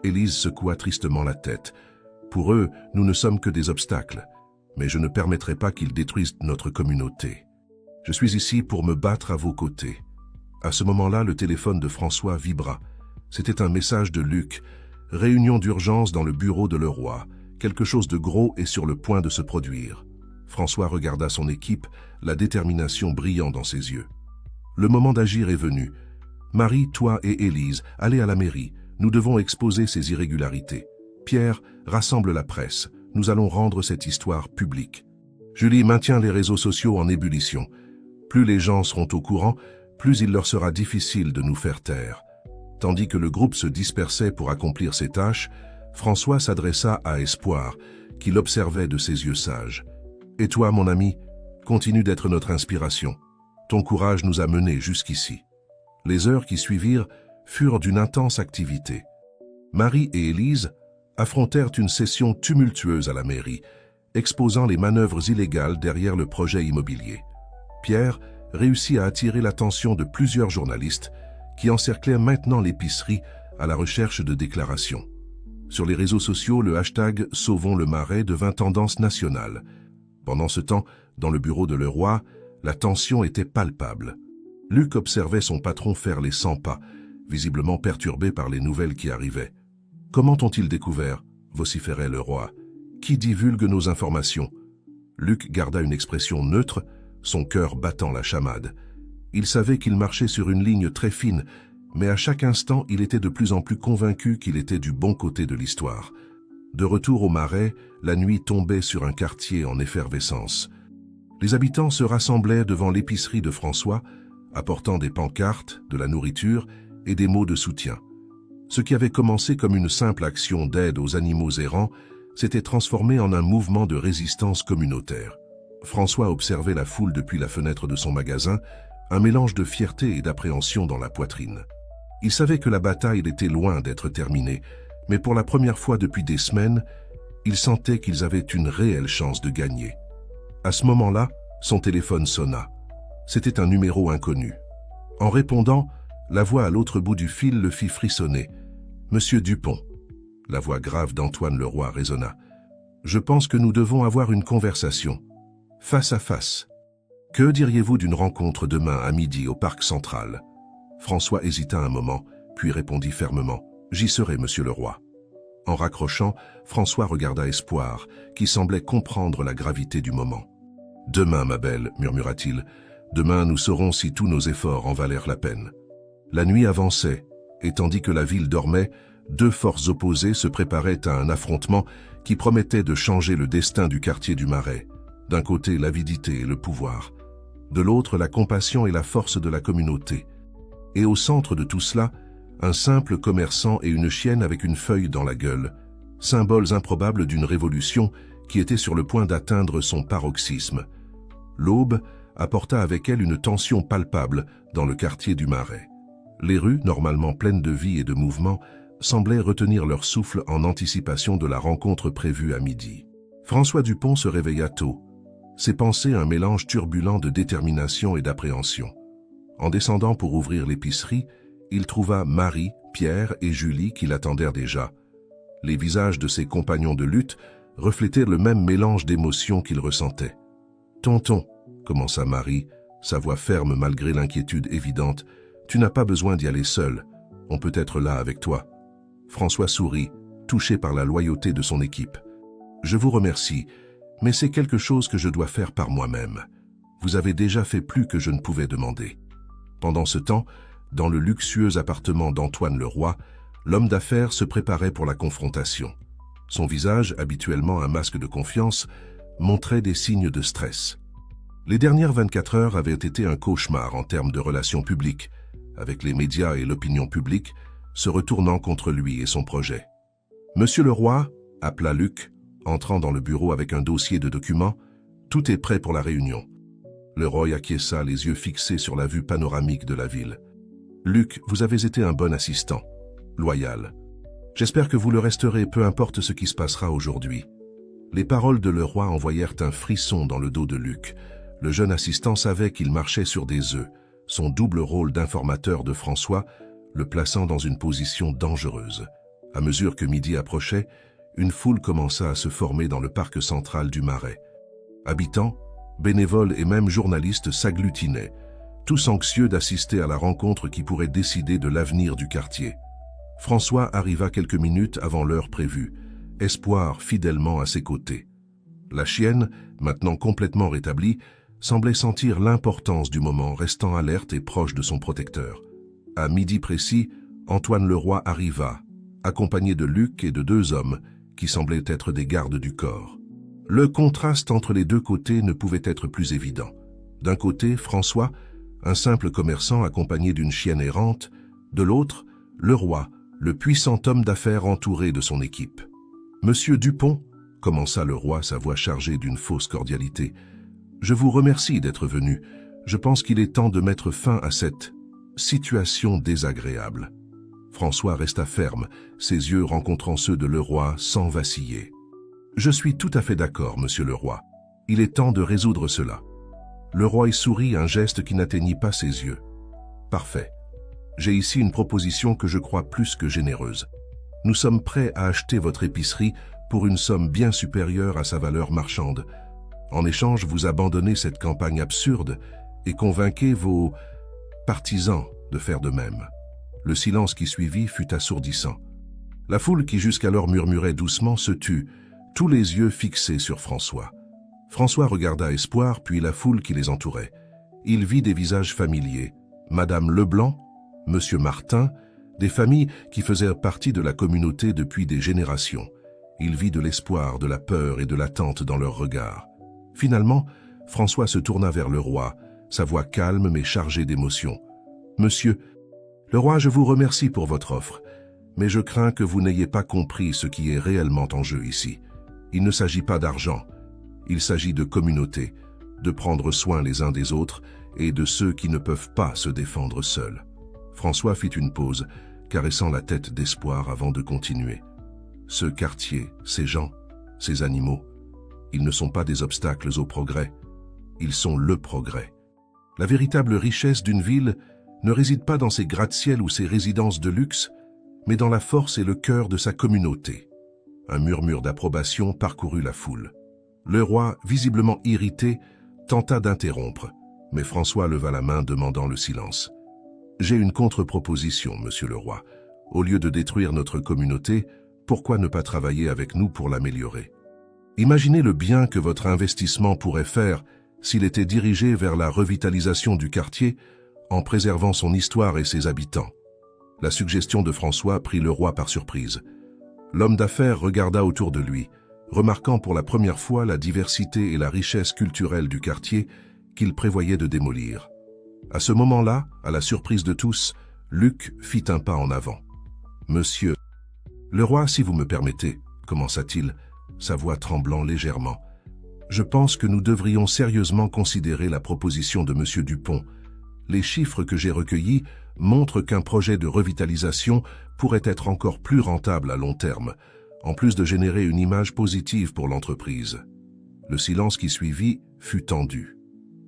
Élise secoua tristement la tête. Pour eux, nous ne sommes que des obstacles. Mais je ne permettrai pas qu'ils détruisent notre communauté. Je suis ici pour me battre à vos côtés. À ce moment-là, le téléphone de François vibra. C'était un message de Luc. Réunion d'urgence dans le bureau de Leroy. Quelque chose de gros est sur le point de se produire. François regarda son équipe, la détermination brillant dans ses yeux. Le moment d'agir est venu. Marie, toi et Élise, allez à la mairie. Nous devons exposer ces irrégularités. Pierre, rassemble la presse. Nous allons rendre cette histoire publique. Julie maintient les réseaux sociaux en ébullition. Plus les gens seront au courant, plus il leur sera difficile de nous faire taire. Tandis que le groupe se dispersait pour accomplir ses tâches, François s'adressa à Espoir, qui l'observait de ses yeux sages. « Et toi, mon ami, continue d'être notre inspiration. Ton courage nous a menés jusqu'ici. » Les heures qui suivirent furent d'une intense activité. Marie et Élise affrontèrent une session tumultueuse à la mairie, exposant les manœuvres illégales derrière le projet immobilier. Pierre réussit à attirer l'attention de plusieurs journalistes qui encerclaient maintenant l'épicerie à la recherche de déclarations. Sur les réseaux sociaux, le hashtag « Sauvons le Marais » devint tendance nationale. Pendant ce temps, dans le bureau de Leroy, la tension était palpable. Luc observait son patron faire les 100 pas, visiblement perturbé par les nouvelles qui arrivaient. « Comment ont-ils découvert ?» vociférait Leroy. « Qui divulgue nos informations ?» Luc garda une expression neutre, son cœur battant la chamade. Il savait qu'il marchait sur une ligne très fine, mais à chaque instant, il était de plus en plus convaincu qu'il était du bon côté de l'histoire. De retour au Marais, la nuit tombait sur un quartier en effervescence. Les habitants se rassemblaient devant l'épicerie de François, apportant des pancartes, de la nourriture et des mots de soutien. Ce qui avait commencé comme une simple action d'aide aux animaux errants s'était transformé en un mouvement de résistance communautaire. François observait la foule depuis la fenêtre de son magasin, un mélange de fierté et d'appréhension dans la poitrine. Il savait que la bataille était loin d'être terminée, mais pour la première fois depuis des semaines, il sentait qu'ils avaient une réelle chance de gagner. À ce moment-là, son téléphone sonna. C'était un numéro inconnu. En répondant, la voix à l'autre bout du fil le fit frissonner. « Monsieur Dupont !» La voix grave d'Antoine Leroy résonna. « Je pense que nous devons avoir une conversation. Face à face. Que diriez-vous d'une rencontre demain à midi au Parc Central ?» François hésita un moment, puis répondit fermement. « J'y serai, monsieur Leroy. » En raccrochant, François regarda Espoir, qui semblait comprendre la gravité du moment. « Demain, ma belle, murmura-t-il. Demain, nous saurons si tous nos efforts en valèrent la peine. » La nuit avançait, et tandis que la ville dormait, deux forces opposées se préparaient à un affrontement qui promettait de changer le destin du quartier du Marais. D'un côté, l'avidité et le pouvoir. De l'autre, la compassion et la force de la communauté. Et au centre de tout cela, un simple commerçant et une chienne avec une feuille dans la gueule, symboles improbables d'une révolution qui était sur le point d'atteindre son paroxysme. L'aube apporta avec elle une tension palpable dans le quartier du Marais. Les rues, normalement pleines de vie et de mouvement, semblaient retenir leur souffle en anticipation de la rencontre prévue à midi. François Dupont se réveilla tôt. Ses pensées un mélange turbulent de détermination et d'appréhension. En descendant pour ouvrir l'épicerie, il trouva Marie, Pierre et Julie qui l'attendèrent déjà. Les visages de ses compagnons de lutte reflétaient le même mélange d'émotions qu'il ressentait. « Tonton », commença Marie, sa voix ferme malgré l'inquiétude évidente, « tu n'as pas besoin d'y aller seul, on peut être là avec toi. » François sourit, touché par la loyauté de son équipe. « Je vous remercie, mais c'est quelque chose que je dois faire par moi-même. Vous avez déjà fait plus que je ne pouvais demander. » Pendant ce temps, dans le luxueux appartement d'Antoine Leroy, l'homme d'affaires se préparait pour la confrontation. Son visage, habituellement un masque de confiance, montrait des signes de stress. Les dernières 24 heures avaient été un cauchemar en termes de relations publiques, avec les médias et l'opinion publique se retournant contre lui et son projet. « Monsieur Leroy » appela Luc, entrant dans le bureau avec un dossier de documents, « tout est prêt pour la réunion. » Leroy acquiesça, les yeux fixés sur la vue panoramique de la ville. « Luc, vous avez été un bon assistant, loyal. J'espère que vous le resterez, peu importe ce qui se passera aujourd'hui. » Les paroles de Leroy envoyèrent un frisson dans le dos de Luc. Le jeune assistant savait qu'il marchait sur des œufs, son double rôle d'informateur de François le plaçant dans une position dangereuse. À mesure que midi approchait, une foule commença à se former dans le parc central du Marais. Habitants, bénévoles et même journalistes s'agglutinaient, tous anxieux d'assister à la rencontre qui pourrait décider de l'avenir du quartier. François arriva quelques minutes avant l'heure prévue, Espoir fidèlement à ses côtés. La chienne, maintenant complètement rétablie, semblait sentir l'importance du moment, restant alerte et proche de son protecteur. À midi précis, Antoine Leroy arriva, accompagné de Luc et de deux hommes qui semblaient être des gardes du corps. Le contraste entre les deux côtés ne pouvait être plus évident. D'un côté, François, un simple commerçant accompagné d'une chienne errante, de l'autre, Leroy, le puissant homme d'affaires entouré de son équipe. « Monsieur Dupont » commença Leroy, sa voix chargée d'une fausse cordialité. « Je vous remercie d'être venu. Je pense qu'il est temps de mettre fin à cette situation désagréable. » François resta ferme, ses yeux rencontrant ceux de Leroy sans vaciller. « Je suis tout à fait d'accord, monsieur Leroy. Il est temps de résoudre cela. » Leroy sourit, un geste qui n'atteignit pas ses yeux. « Parfait. J'ai ici une proposition que je crois plus que généreuse. Nous sommes prêts à acheter votre épicerie pour une somme bien supérieure à sa valeur marchande. En échange, vous abandonnez cette campagne absurde et convainquez vos partisans de faire de même. » Le silence qui suivit fut assourdissant. La foule qui jusqu'alors murmurait doucement se tut, tous les yeux fixés sur François. François regarda Espoir, puis la foule qui les entourait. Il vit des visages familiers, Madame Leblanc, Monsieur Martin, des familles qui faisaient partie de la communauté depuis des générations. Il vit de l'espoir, de la peur et de l'attente dans leurs regards. Finalement, François se tourna vers le roi, sa voix calme mais chargée d'émotion. « Monsieur, le roi, je vous remercie pour votre offre, mais je crains que vous n'ayez pas compris ce qui est réellement en jeu ici. Il ne s'agit pas d'argent, il s'agit de communauté, de prendre soin les uns des autres et de ceux qui ne peuvent pas se défendre seuls. » François fit une pause, caressant la tête d'espoir avant de continuer. « Ce quartier, ces gens, ces animaux, ils ne sont pas des obstacles au progrès, ils sont le progrès. La véritable richesse d'une ville ne réside pas dans ses gratte-ciel ou ses résidences de luxe, mais dans la force et le cœur de sa communauté. Un murmure d'approbation parcourut la foule. Le roi, visiblement irrité, tenta d'interrompre, mais François leva la main demandant le silence. « J'ai une contre-proposition, monsieur le roi. Au lieu de détruire notre communauté, pourquoi ne pas travailler avec nous pour l'améliorer? Imaginez le bien que votre investissement pourrait faire s'il était dirigé vers la revitalisation du quartier en préservant son histoire et ses habitants. » La suggestion de François prit le roi par surprise. L'homme d'affaires regarda autour de lui, remarquant pour la première fois la diversité et la richesse culturelle du quartier qu'il prévoyait de démolir. À ce moment-là, à la surprise de tous, Luc fit un pas en avant. « Monsieur, le roi, si vous me permettez, commença-t-il, sa voix tremblant légèrement. Je pense que nous devrions sérieusement considérer la proposition de monsieur Dupont. Les chiffres que j'ai recueillis montrent qu'un projet de revitalisation pourrait être encore plus rentable à long terme, en plus de générer une image positive pour l'entreprise. » Le silence qui suivit fut tendu.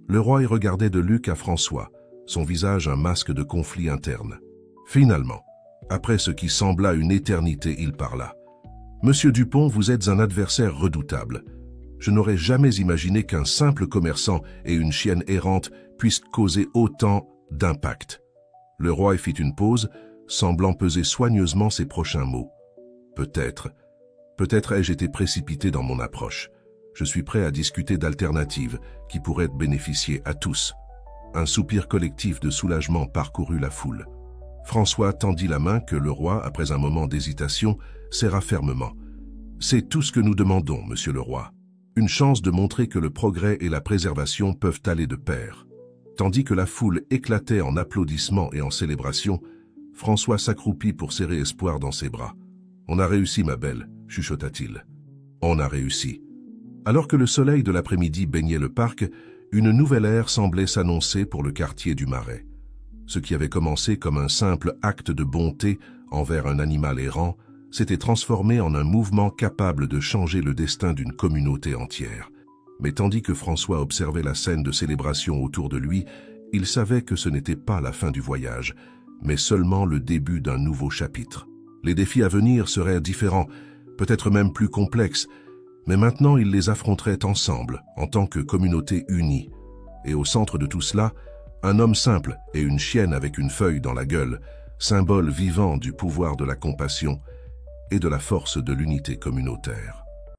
Le roi y regardait de Luc à François, son visage un masque de conflit interne. Finalement, après ce qui sembla une éternité, il parla. « Monsieur Dupont, vous êtes un adversaire redoutable. Je n'aurais jamais imaginé qu'un simple commerçant et une chienne errante puissent causer autant d'impact. » Le roi fit une pause, semblant peser soigneusement ses prochains mots. « Peut-être ai-je été précipité dans mon approche. Je suis prêt à discuter d'alternatives qui pourraient bénéficier à tous. » Un soupir collectif de soulagement parcourut la foule. François tendit la main que le roi, après un moment d'hésitation, serra fermement. « C'est tout ce que nous demandons, monsieur le roi. Une chance de montrer que le progrès et la préservation peuvent aller de pair. » Tandis que la foule éclatait en applaudissements et en célébrations, François s'accroupit pour serrer Espoir dans ses bras. « On a réussi, ma belle, » chuchota-t-il. « On a réussi. » Alors que le soleil de l'après-midi baignait le parc, une nouvelle ère semblait s'annoncer pour le quartier du Marais. Ce qui avait commencé comme un simple acte de bonté envers un animal errant s'était transformé en un mouvement capable de changer le destin d'une communauté entière. Mais tandis que François observait la scène de célébration autour de lui, il savait que ce n'était pas la fin du voyage, mais seulement le début d'un nouveau chapitre. Les défis à venir seraient différents, peut-être même plus complexes, mais maintenant il les affronterait ensemble, en tant que communauté unie. Et au centre de tout cela, un homme simple et une chienne avec une feuille dans la gueule, symbole vivant du pouvoir de la compassion et de la force de l'unité communautaire.